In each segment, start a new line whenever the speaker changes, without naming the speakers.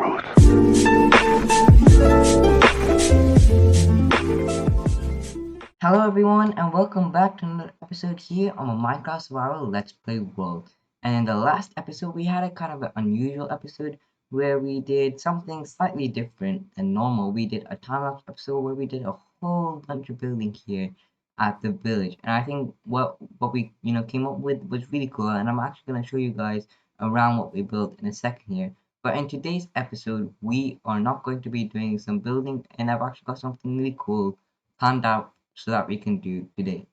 Hello everyone and welcome back to another episode here on my Minecraft Survival Let's Play World. And in the last episode we had a kind of an unusual episode where we did something slightly different than normal. We did a time-lapse episode where we did a whole bunch of building here at the village. And I think what we came up with was really cool, and I'm actually gonna show you guys around what we built in a second here. But in today's episode we are not going to be doing some building, and I've actually got something really cool planned out so that we can do today.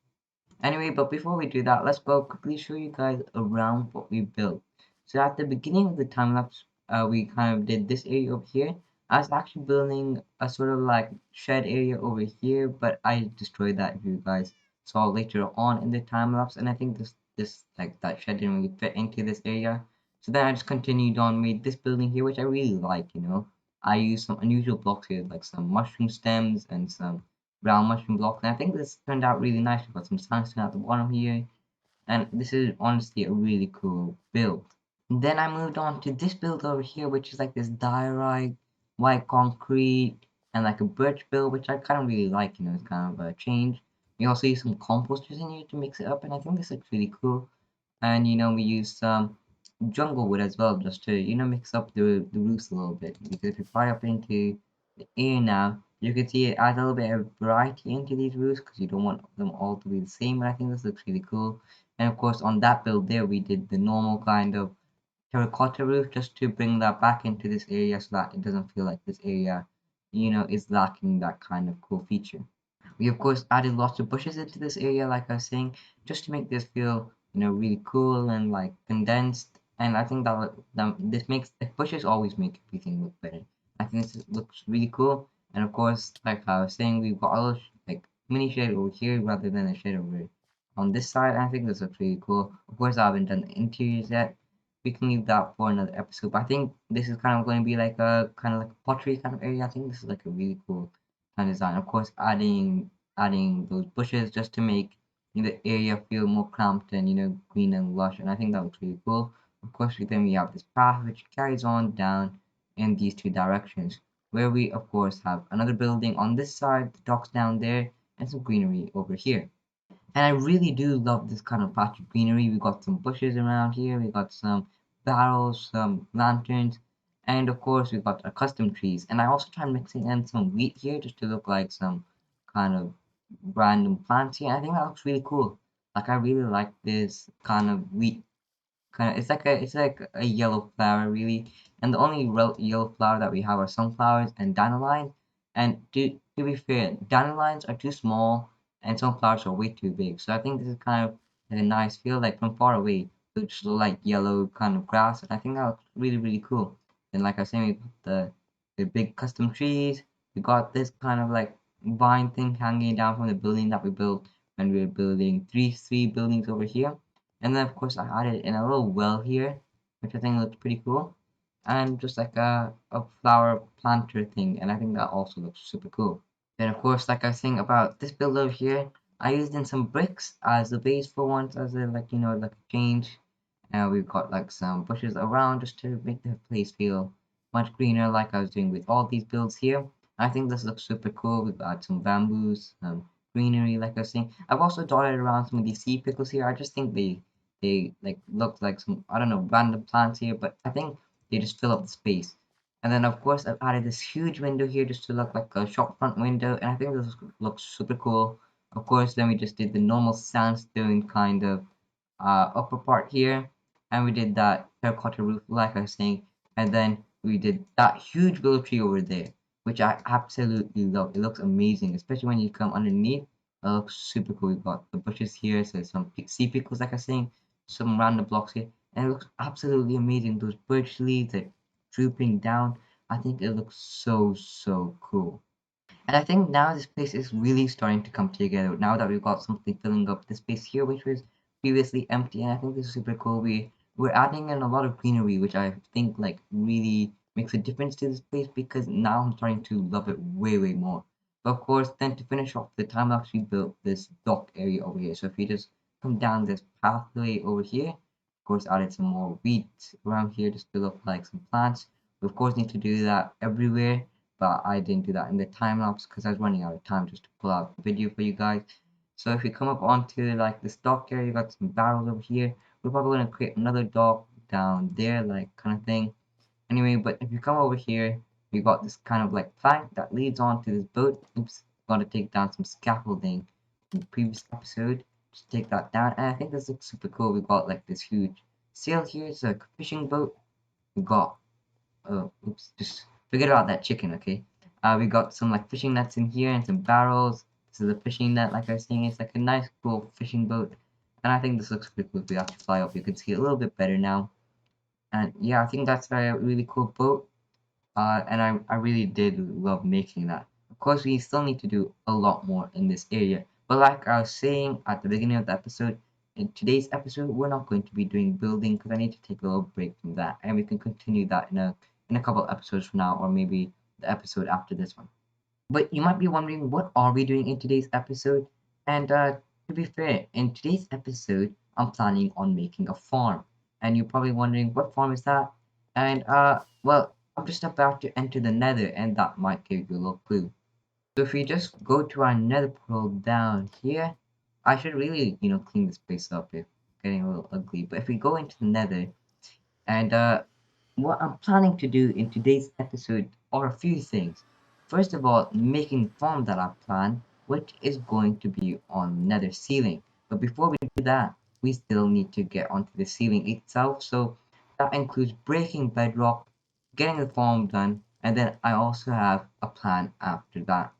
Anyway, but before we do that, let's go quickly show you guys around what we built. So at the beginning of the time lapse, we kind of did this area over here. I was actually building a sort of like shed area over here, but I destroyed that, if you guys saw later on in the time lapse, and I think this like that shed didn't really fit into this area. So then I just continued on, made this building here, which I really like. I used some unusual blocks here, like some mushroom stems and some brown mushroom blocks. And I think this turned out really nice. We've got some sandstone at the bottom here, and this is honestly a really cool build. Then I moved on to this build over here, which is like this diorite, white concrete, and like a birch build, which I kind of really like. It's kind of a change. We also use some composters in here to mix it up, and I think this looks really cool. And we use some jungle wood as well, just to mix up the roofs a little bit. Because if you fly up into the air now, you can see it adds a little bit of variety into these roofs, because you don't want them all to be the same. But I think this looks really cool. And of course on that build there we did the normal kind of terracotta roof, just to bring that back into this area so that it doesn't feel like this area is lacking that kind of cool feature. We of course added lots of bushes into this area, like I was saying, just to make this feel really cool and like condensed. And I think that this makes the bushes always make everything look better. I think this looks really cool. And of course, like I was saying, we've got a little like mini shed over here rather than a shed over on this side. I think this looks really cool. Of course, I haven't done the interiors yet. We can leave that for another episode. But I think this is kind of going to be like a kind of like a pottery kind of area. I think this is like a really cool kind of design. Of course, adding those bushes just to make the area feel more cramped and green and lush, and I think that looks really cool. Of course, then we have this path which carries on down in these two directions, where we of course have another building on this side, the docks down there, and some greenery over here. And I really do love this kind of patch of greenery. We got some bushes around here, we got some barrels, some lanterns, and of course we got our custom trees. And I also tried mixing in some wheat here just to look like some kind of random plants here. I think that looks really cool. Like I really like this kind of wheat kind of, it's like a yellow flower really, and the only real yellow flower that we have are sunflowers and dandelion. And to be fair, dandelions are too small and sunflowers are way too big, so I think this is kind of a nice feel. Like from far away it just look like yellow kind of grass, and I think that looks really cool. And like I was saying, we got the big custom trees. We got this kind of like vine thing hanging down from the building that we built when we were building three buildings over here. And then of course I added in a little well here, which I think looks pretty cool. And just like a flower planter thing, and I think that also looks super cool. Then of course, like I was saying about this build over here, I used in some bricks as the base for once, as a like like a change. And we've got like some bushes around just to make the place feel much greener, like I was doing with all these builds here. I think this looks super cool. We've got some bamboos, some greenery, like I was saying. I've also dotted around some of these sea pickles here. I just think they like look like some, I don't know, random plants here, but I think they just fill up the space. And then of course I've added this huge window here just to look like a shop front window, and I think this looks super cool. Of course, then we just did the normal sandstone kind of upper part here, and we did that terracotta roof like I was saying, and then we did that huge willow tree over there, which I absolutely love. It looks amazing, especially when you come underneath. It looks super cool. We've got the bushes here, so some sea pickles like I was saying, some random blocks here, and it looks absolutely amazing. Those birch leaves are drooping down. I think it looks so cool. And I think now this place is really starting to come together. Now that we've got something filling up the space here, which was previously empty, and I think this is super cool. We're adding in a lot of greenery, which I think like really makes a difference to this place, because now I'm starting to love it way more. But of course, then to finish off the time lapse, we built this dock area over here. So if you just come down this pathway over here, of course, added some more wheat around here just to look like some plants. We of course need to do that everywhere, but I didn't do that in the time lapse because I was running out of time just to pull out the video for you guys. So if you come up onto like this dock area, you got some barrels over here. We're probably gonna create another dock down there, like kind of thing. Anyway, but if you come over here, we got this kind of like plank that leads on to this boat. Oops, gotta take down some scaffolding in the previous episode. Just take that down, and I think this looks super cool. We got like this huge sail here. It's like a fishing boat. We got oops, just forget about that chicken, okay? We got some like fishing nets in here and some barrels. This is a fishing net, like I was saying. It's like a nice, cool fishing boat, and I think this looks pretty cool. If we actually fly up, you can see it a little bit better now. And yeah, I think that's a really cool boat. And I really did love making that. Of course, we still need to do a lot more in this area. But like I was saying at the beginning of the episode, in today's episode, we're not going to be doing building because I need to take a little break from that, and we can continue that in a couple episodes from now, or maybe the episode after this one. But you might be wondering, what are we doing in today's episode? And to be fair, in today's episode, I'm planning on making a farm. And you're probably wondering, what farm is that? And well, I'm just about to enter the nether, and that might give you a little clue. So if we just go to our nether portal down here, I should really, clean this place up. It's getting a little ugly. But if we go into the nether, and what I'm planning to do in today's episode are a few things. First of all, making the farm that I plan, which is going to be on nether ceiling. But before we do that, we still need to get onto the ceiling itself. So that includes breaking bedrock, getting the farm done, and then I also have a plan after that.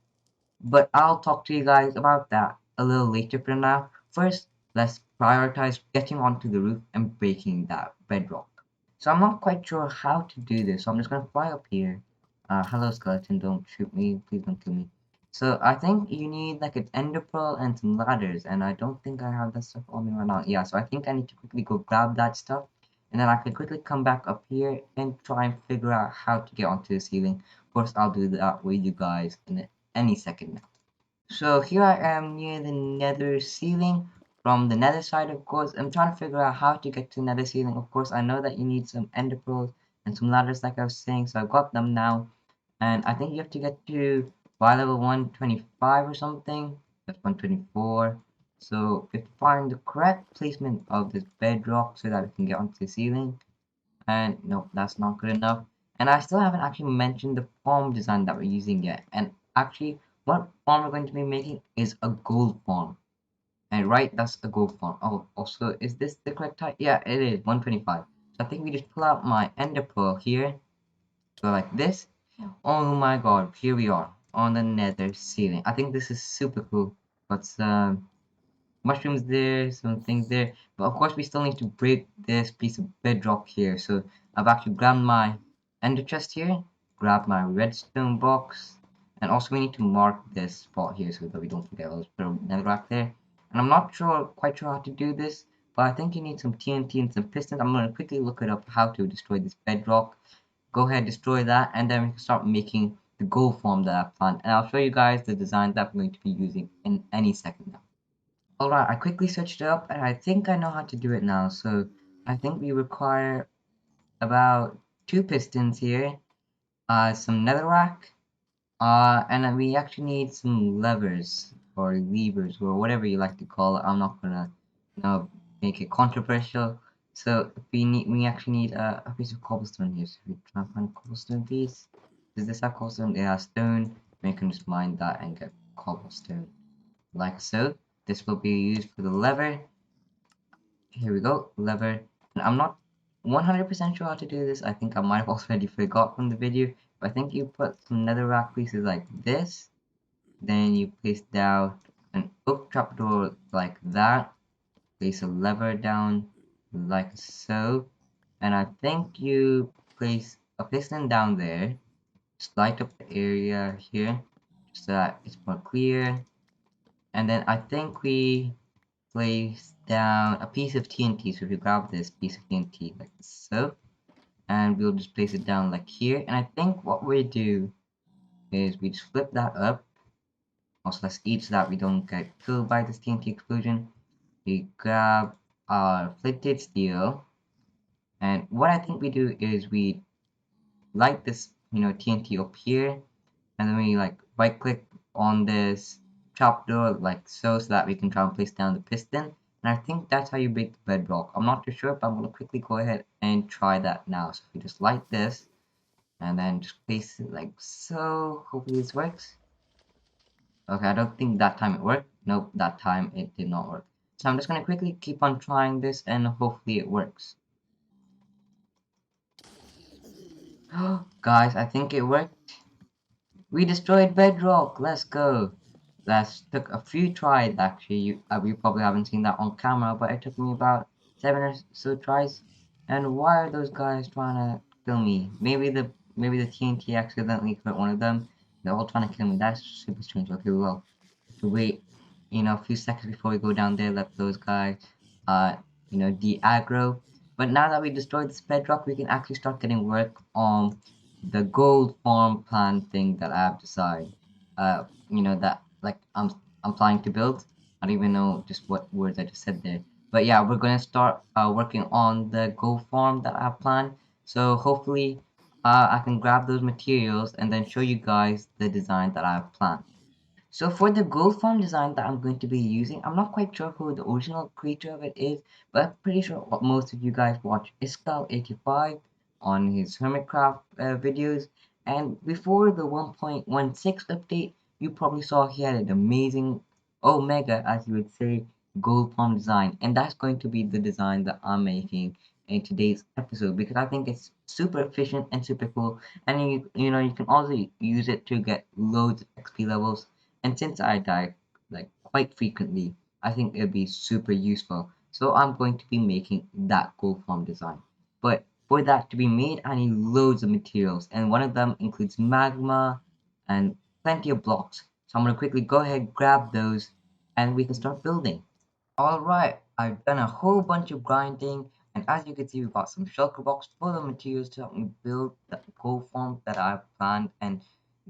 But I'll talk to you guys about that a little later for now. First, let's prioritize getting onto the roof and breaking that bedrock. So I'm not quite sure how to do this, so I'm just gonna fly up here. Hello skeleton, don't shoot me, please don't kill me. So I think you need like an ender pearl and some ladders, and I don't think I have that stuff on me right now. Yeah, so I think I need to quickly go grab that stuff, and then I can quickly come back up here and try and figure out how to get onto the ceiling. Of course, I'll do that with you guys in any second now. So here I am near the nether ceiling. From the nether side, of course, I'm trying to figure out how to get to nether ceiling. Of course, I know that you need some ender pearls and some ladders like I was saying, so I've got them now. And I think you have to get to by level 125 or something. That's 124. So we have to find the correct placement of this bedrock so that we can get onto the ceiling. And nope, that's not good enough. And I still haven't actually mentioned the farm design that we're using yet. And actually, what farm we're going to be making is a gold farm. And right, that's the gold farm. Oh, also, is this the correct type? Yeah, it is, 125. So I think we just pull out my ender pearl here. Go like this. Oh my god, here we are on the nether ceiling. I think this is super cool. But mushrooms there, some things there. But of course, we still need to break this piece of bedrock here. So I've actually grabbed my ender chest here, grabbed my redstone box, and also we need to mark this spot here so that we don't forget. Let's put a netherrack there. And I'm not quite sure how to do this, but I think you need some TNT and some pistons. I'm gonna quickly look it up how to destroy this bedrock. Go ahead, destroy that, and then we can start making the gold form that I planned. And I'll show you guys the design that I'm going to be using in any second now. Alright, I quickly searched it up and I think I know how to do it now. So I think we require about 2 pistons here, some netherrack, and then we actually need some levers or levers or whatever you like to call it. I'm not gonna, make it controversial. So we actually need a piece of cobblestone here. So we try and find a cobblestone piece. Does this have cobblestone? It has stone. We can just mine that and get cobblestone like so. This will be used for the lever. Here we go, lever. And I'm not 100% sure how to do this. I think I might have already forgot from the video. But I think you put some netherrack pieces like this. Then you place down an oak trapdoor like that. Place a lever down like so. And I think you place a piston down there. Just light up the area here so that it's more clear. And then I think we place down a piece of TNT. So if you grab this piece of TNT like so, and we'll just place it down like here. And I think what we do is we just flip that up. Also, let's eat so that we don't get killed by this TNT explosion. We grab our flinted steel. And what I think we do is we light this, TNT up here, and then we like right click on this trapdoor like so that we can try and place down the piston. And I think that's how you break the bedrock. I'm not too sure, but I'm gonna quickly go ahead and try that now. So we just light this and then just place it like so. Hopefully this works. Okay, I don't think that time it worked. Nope, that time it did not work. So I'm just gonna quickly keep on trying this and hopefully it works. Guys, I think it worked. We destroyed Bedrock. Let's go. That took a few tries actually. You probably haven't seen that on camera, but it took me about 7 or so tries. And why are those guys trying to kill me? Maybe the TNT accidentally hit one of them. They're all trying to kill me. That's super strange. Okay, well, to wait, a few seconds before we go down there, let those guys, uh, de-aggro. But now that we destroyed this bedrock, we can actually start getting work on the gold farm plan thing that I've decided. That like I'm planning to build. I don't even know just what words I just said there. But yeah, we're gonna start working on the gold farm that I've planned. So hopefully, I can grab those materials and then show you guys the design that I've planned. So for the gold farm design that I'm going to be using, I'm not quite sure who the original creator of it is, but I'm pretty sure what most of you guys watch Iskal85 on his Hermitcraft videos. And before the 1.16 update, you probably saw he had an amazing Omega, as you would say, gold farm design. And that's going to be the design that I'm making in today's episode because I think it's super efficient and super cool. And you can also use it to get loads of XP levels, and since I die like quite frequently, I think it'll be super useful. So I'm going to be making that gold farm design. But for that to be made, I need loads of materials, and one of them includes magma and plenty of blocks. So I'm gonna quickly go ahead, grab those, and we can start building. Alright, I've done a whole bunch of grinding, and as you can see, we've got some shulker box full of materials to help me build the gold farm that I've planned. And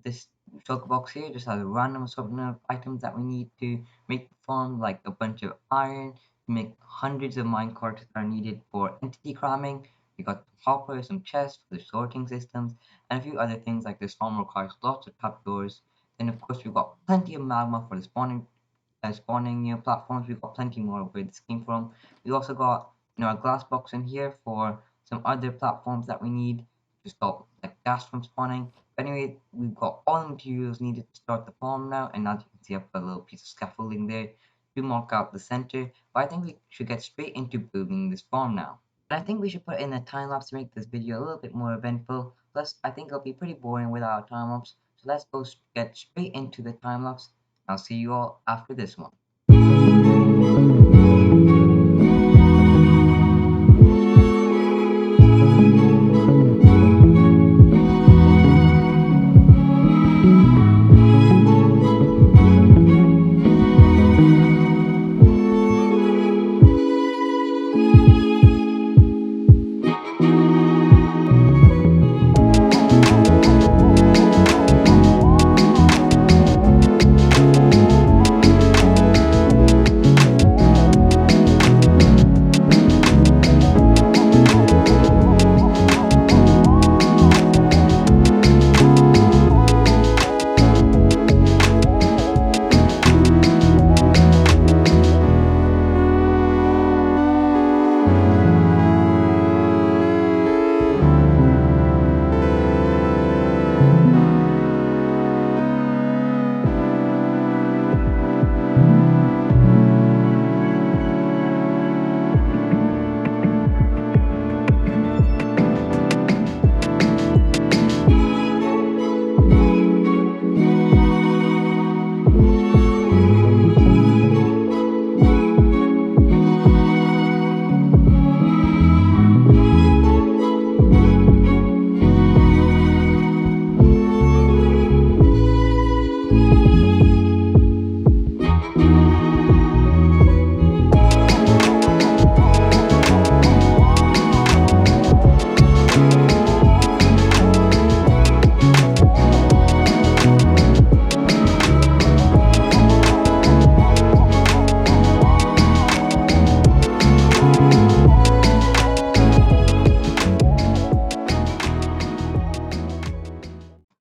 this shulker box here just has a random assortment of items that we need to make the farm, like a bunch of iron, to make hundreds of minecarts that are needed for entity cramming. We got hoppers, some chests for the sorting systems, and a few other things like this farm requires lots of trapdoors. Then of course we've got plenty of magma for the spawning new platforms. We've got plenty more where this came from. We also got a glass box in here for some other platforms that we need to stop like gas from spawning. But anyway, we've got all the materials needed to start the farm now, and as you can see, I've got a little piece of scaffolding there to mark out the center. But I think we should get straight into building this farm now. And I think we should put in a time lapse to make this video a little bit more eventful. Plus, I think it'll be pretty boring without a time lapse. So let's go get straight into the time lapse. I'll see you all after this one.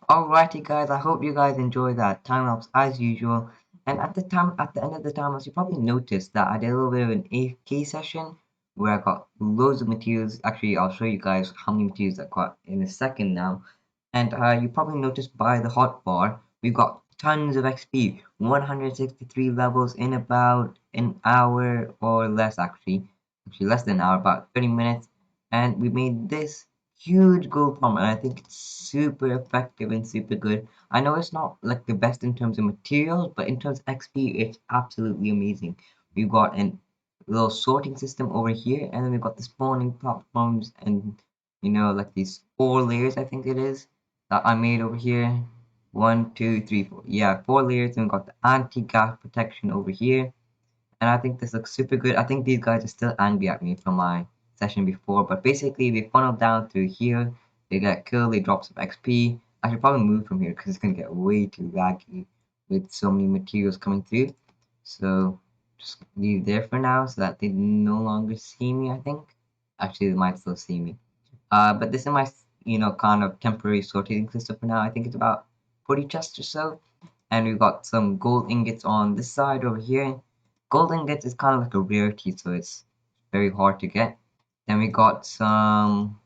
Alrighty guys, I hope you guys enjoy that time lapse as usual. And at the end of the time lapse, you probably noticed that I did a little bit of an AFK session where I got loads of materials. Actually, I'll show you guys how many materials I got in a second now. And you probably noticed by the hotbar, we got tons of XP, 163 levels in about an hour or less actually less than an hour, about 30 minutes. And we made this huge gold farm, and I think it's super effective and super good. I know it's not like the best in terms of materials, but in terms of XP, it's absolutely amazing. We've got an little sorting system over here, and then we've got the spawning platforms and like these 4 layers, I think it is, that I made over here. One, two, three, four. Yeah, 4 layers, and we've got the anti-gas protection over here. And I think this looks super good. I think these guys are still angry at me from my session before, but basically they funnel down through here, they get killed, they drop some XP. I should probably move from here because it's gonna get way too laggy with so many materials coming through. So just leave there for now so that they no longer see me, I think. Actually, they might still see me. But this is my, kind of temporary sorting system for now. I think it's about 40 chests or so. And we've got some gold ingots on this side over here. Gold ingots is kind of like a rarity, so it's very hard to get. Then we got some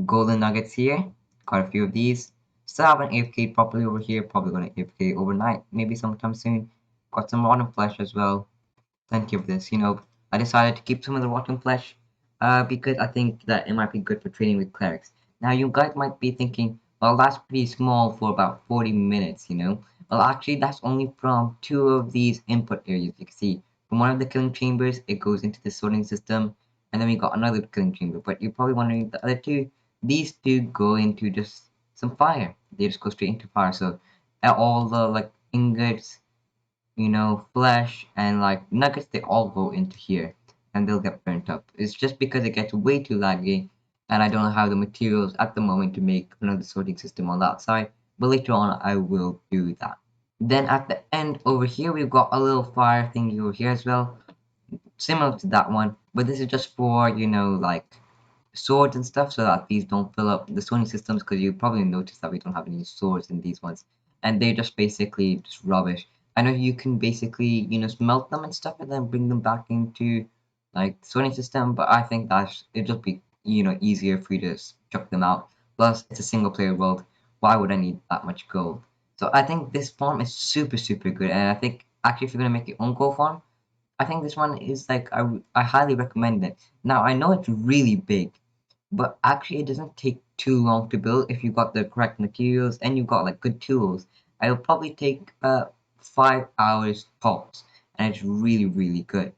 golden nuggets here. Quite a few of these. Still haven't AFK properly over here. Probably gonna AFK overnight, maybe sometime soon. Got some rotten flesh as well. Plenty of this. I decided to keep some of the rotten flesh because I think that it might be good for training with clerics. Now, you guys might be thinking, well, that's pretty small for about 40 minutes. Well, actually, that's only from 2 of these input areas. You can see from one of the killing chambers, it goes into the sorting system, and then we got another killing chamber. But you're probably wondering, the other two, these two go into just some fire. They just go straight into fire. So all the like ingots, flesh and like nuggets, they all go into here and they'll get burnt up. It's just because it gets way too laggy and I don't have the materials at the moment to make another sorting system on that side. But later on, I will do that. Then at the end over here, we've got a little fire thingy over here as well, similar to that one, but this is just for, like swords and stuff so that these don't fill up the sewing systems because you probably noticed that we don't have any swords in these ones and they're just basically just rubbish. I know you can basically smelt them and stuff and then bring them back into like the sewing system, but I think that it'd just be easier for you to chuck them out. Plus it's a single player world, why would I need that much gold? So I think this farm is super good, and I think actually if you're gonna make your own gold farm, I think this one is like I highly recommend it. Now I know it's really big, but actually it doesn't take too long to build if you got the correct materials and you got like good tools. It'll probably take 5 hours tops, and it's really good.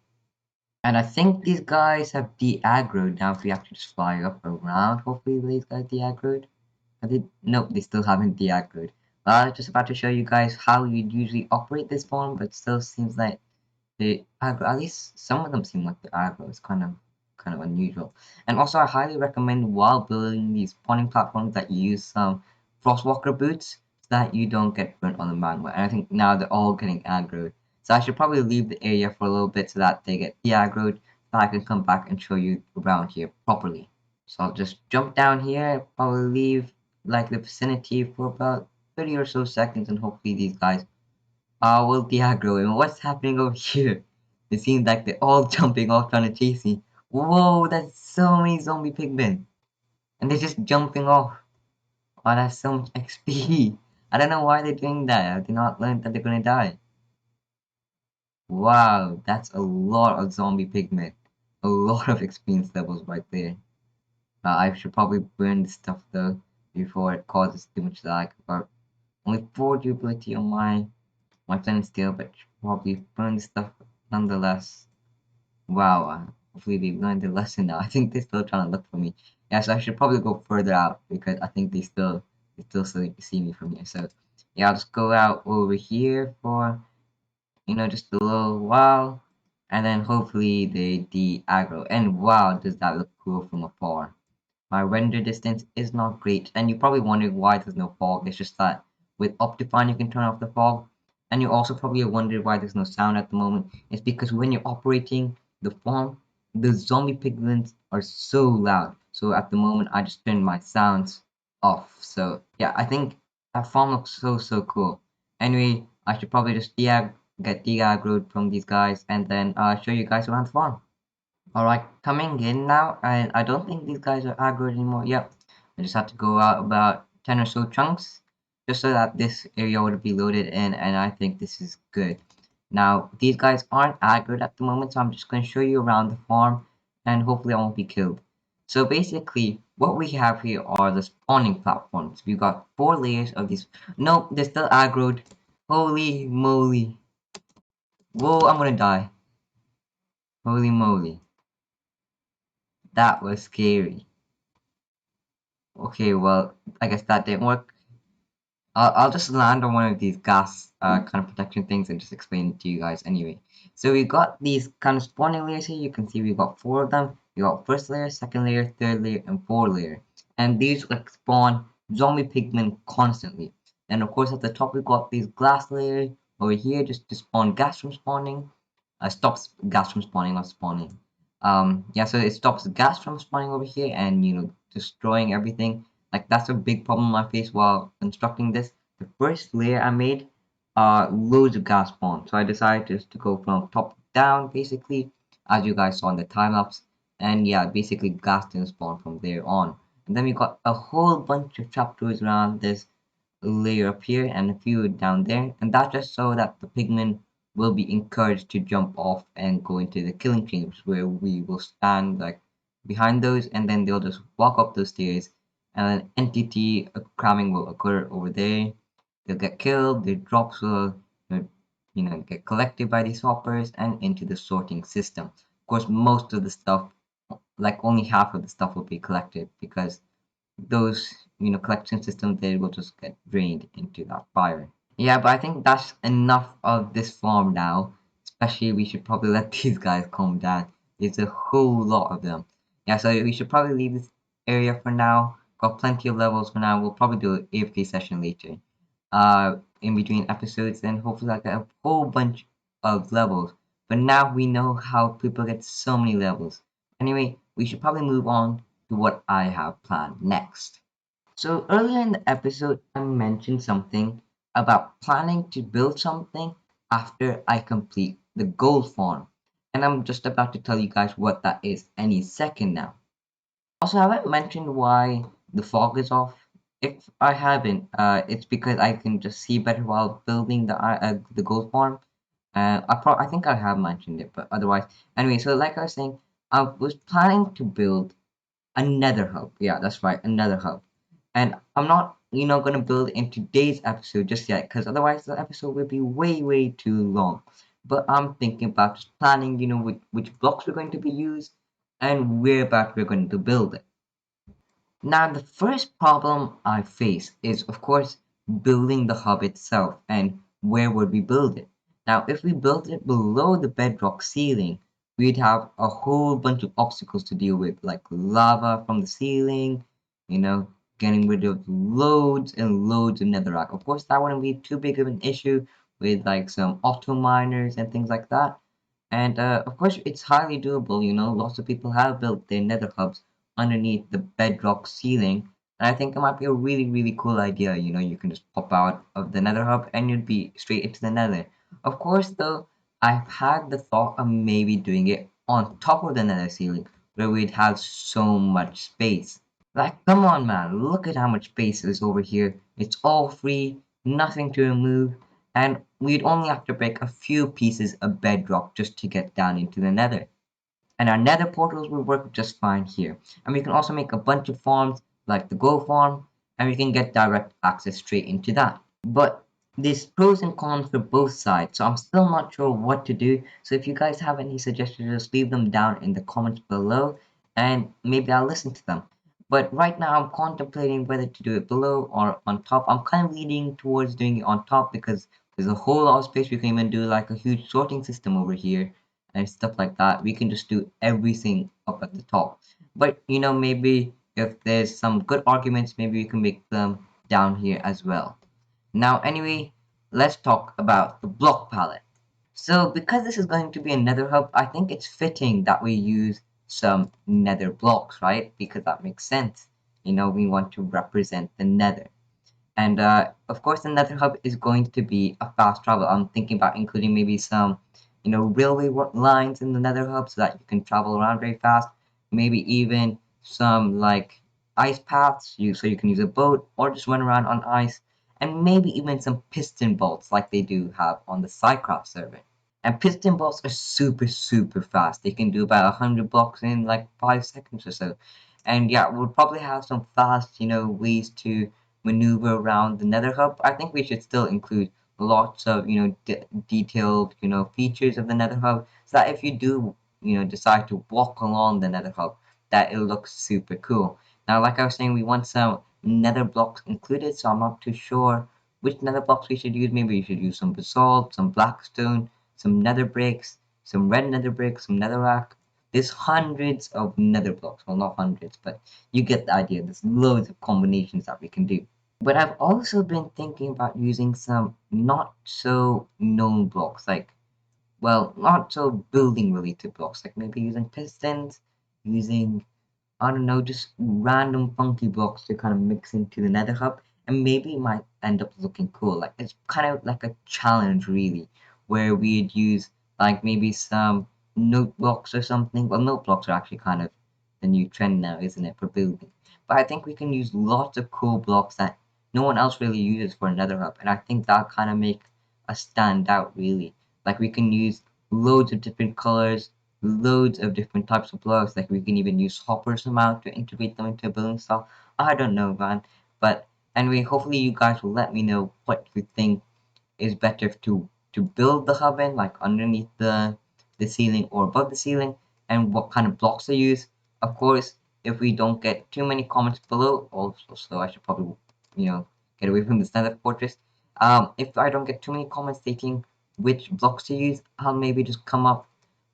And I think these guys have de-aggroed now. If we actually just fly up around, hopefully these guys de-aggroed. I did nope, they still haven't de-aggroed. Well, I was just about to show you guys how you usually operate this farm, but still seems like they aggro, at least some of them seem like they're aggro. It's kind of unusual. And also, I highly recommend while building these spawning platforms that you use some Frostwalker boots so that you don't get burnt on the magma. And I think now they're all getting aggroed. So I should probably leave the area for a little bit so that they get de-aggroed, so I can come back and show you around here properly. So I'll just jump down here, probably leave like the vicinity for about 30 or so seconds, and hopefully these guys will be aggro. And what's happening over here? It seems like they're all jumping off trying to chase me. Whoa, that's so many zombie pigmen. And they're just jumping off. Oh, that's so much XP. I don't know why they're doing that. Have they not learned that they're gonna die? Wow, that's a lot of zombie pigmen. A lot of experience levels right there. I should probably burn this stuff though before it causes too much lag. But only 4 durability on my flint steel, but should probably burn this stuff nonetheless. Wow, hopefully they learned their lesson now. I think they're still trying to look for me. Yeah, so I should probably go further out because I think they still see me from here. So yeah, I'll just go out over here for just a little while, and then hopefully they de-aggro. And wow, does that look cool from afar? My render distance is not great, and you're probably wondering why there's no fog. It's just that with Optifine you can turn off the fog, and you also probably wondered why there's no sound at the moment. It's because when you're operating the farm, the zombie piglins are so loud. So at the moment I just turned my sounds off. So yeah, I think That farm looks so cool. Anyway, I should probably just get de-aggroed from these guys and then show you guys around the farm. Alright, coming in now, and I don't think these guys are aggroed anymore. Yep, I just had to go out about 10 or so chunks just so that this area would be loaded in, and I think this is good. Now, these guys aren't aggroed at the moment, so I'm just going to show you around the farm, and hopefully I won't be killed. So basically, what we have here are the spawning platforms. We've got 4 layers of these. Nope, they're still aggroed. Holy moly. Whoa, I'm gonna die. Holy moly. That was scary. Okay, well, I guess that didn't work. I'll just land on one of these gas kind of protection things and just explain it to you guys anyway. So we got these kind of spawning layers here. You can see we got 4 of them. We got first layer, second layer, third layer, and fourth layer. And these like spawn zombie pigmen constantly. And of course at the top we got these glass layers over here just to spawn gas from spawning. Stops gas from spawning, not spawning. Yeah, so it stops gas from spawning over here and destroying everything. Like that's a big problem I faced while constructing this. The first layer I made, loads of gas spawn. So I decided just to go from top down basically, as you guys saw in the time lapse. And yeah, basically gas didn't spawn from there on. And then we got a whole bunch of trapdoors around this layer up here and a few down there, and that's just so that the pigmen will be encouraged to jump off and go into the killing chambers where we will stand like behind those, and then they'll just walk up those stairs and an entity cramming will occur over there. They'll get killed, their drops will get collected by these hoppers and into the sorting system. Of course, most of the stuff, like only half of the stuff will be collected because those collection systems they will just get drained into that fire. Yeah, but I think that's enough of this farm now. Especially we should probably let these guys calm down. There's a whole lot of them. Yeah, so we should probably leave this area for now. Got plenty of levels for now. We'll probably do an AFK session later. In between episodes, and hopefully I get a whole bunch of levels. But now we know how people get so many levels. Anyway, we should probably move on to what I have planned next. So earlier in the episode, I mentioned something about planning to build something after I complete the gold farm. And I'm just about to tell you guys what that is any second now. Also, have I mentioned why the fog is off? If I haven't, it's because I can just see better while building the gold farm. I think I have mentioned it, but otherwise, anyway. So like I was saying, I was planning to build another hub. Yeah, that's right, another hub. And I'm not, going to build in today's episode just yet, because otherwise the episode will be way too long. But I'm thinking about just planning, which blocks we're going to be used and whereabout we're going to build it. Now, the first problem I face is, of course, building the hub itself and where would we build it? Now, if we built it below the bedrock ceiling, we'd have a whole bunch of obstacles to deal with, like lava from the ceiling, you know, getting rid of loads and loads of netherrack. Of course, that wouldn't be too big of an issue with like some auto miners and things like that. And of course, it's highly doable. Lots of people have built their nether hubs underneath the bedrock ceiling. And I think it might be a really cool idea. You can just pop out of the nether hub and you'd be straight into the nether. Of course, though, I've had the thought of maybe doing it on top of the nether ceiling where we'd have so much space. Like, come on, man, look at how much space is over here. It's all free, nothing to remove, and we'd only have to break a few pieces of bedrock just to get down into the nether. And our nether portals will work just fine here. And we can also make a bunch of farms like the gold farm, and we can get direct access straight into that. But there's pros and cons for both sides, so I'm still not sure what to do. So if you guys have any suggestions, just leave them down in the comments below, and maybe I'll listen to them. But right now I'm contemplating whether to do it below or on top. I'm kind of leaning towards doing it on top because there's a whole lot of space. We can even do like a huge sorting system over here and stuff like that. We can just do everything up at the top. But maybe if there's some good arguments, maybe we can make them down here as well. Now, anyway, let's talk about the block palette. So, because this is going to be a nether hub, I think it's fitting that we use some nether blocks, right? Because that makes sense. We want to represent the nether. And of course, another hub is going to be a fast travel. I'm thinking about including maybe some, railway lines in the nether hub so that you can travel around very fast. Maybe even some like ice paths, so you can use a boat or just run around on ice. And maybe even some piston bolts like they do have on the Psycraft server. And piston bolts are super, super fast. They can do about 100 blocks in like 5 seconds or so. And yeah, we'll probably have some fast, ways to maneuver around the Nether Hub. I think we should still include lots of, detailed, features of the Nether Hub, so that if you do, decide to walk along the Nether Hub, that it looks super cool. Now, like I was saying, we want some Nether blocks included, so I'm not too sure which Nether blocks we should use. Maybe we should use some basalt, some blackstone, some nether bricks, some red nether bricks, some netherrack. There's hundreds of nether blocks. Well, not hundreds, but you get the idea. There's loads of combinations that we can do. But I've also been thinking about using some not so known blocks, like, well, not so building related blocks, like maybe using pistons, using I don't know, just random funky blocks to kind of mix into the nether hub, and maybe it might end up looking cool. Like it's kind of like a challenge, really, where we'd use like maybe some note blocks or something. Well, note blocks are actually kind of the new trend now, isn't it, for building? But I think we can use lots of cool blocks that no one else really uses for a nether hub, and I think that kind of make us stand out, really. Like we can use loads of different colors, loads of different types of blocks. Like we can even use hoppers somehow to integrate them into a building style. I don't know, man. But anyway, hopefully you guys will let me know what you think is better to build the hub in, like underneath the ceiling or above the ceiling, and what kind of blocks to use. Of course, if we don't get too many comments below, also I should probably get away from the standard fortress. If I don't get too many comments stating which blocks to use, I'll maybe just come up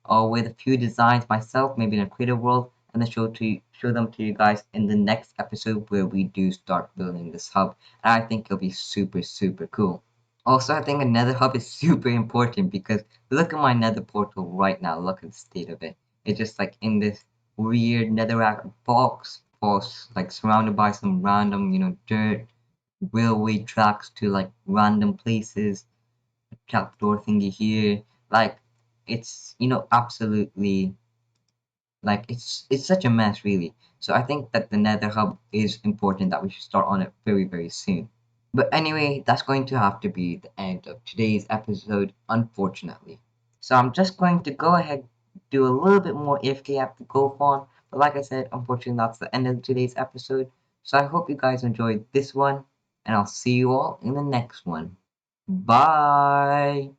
with a few designs myself, maybe in a creative world, and then show them to you guys in the next episode where we do start building this hub. And I think it'll be super, super cool. Also, I think a nether hub is super important because look at my nether portal right now. Look at the state of it. It's just like in this weird netherrack box, like surrounded by some random, dirt, railway tracks to like random places, a trapdoor thingy here. Like it's, absolutely like it's such a mess, really. So I think that the nether hub is important, that we should start on it very, very soon. But anyway, that's going to have to be the end of today's episode, unfortunately. So I'm just going to go ahead, do a little bit more AFK after go on. But like I said, unfortunately, that's the end of today's episode. So I hope you guys enjoyed this one, and I'll see you all in the next one. Bye!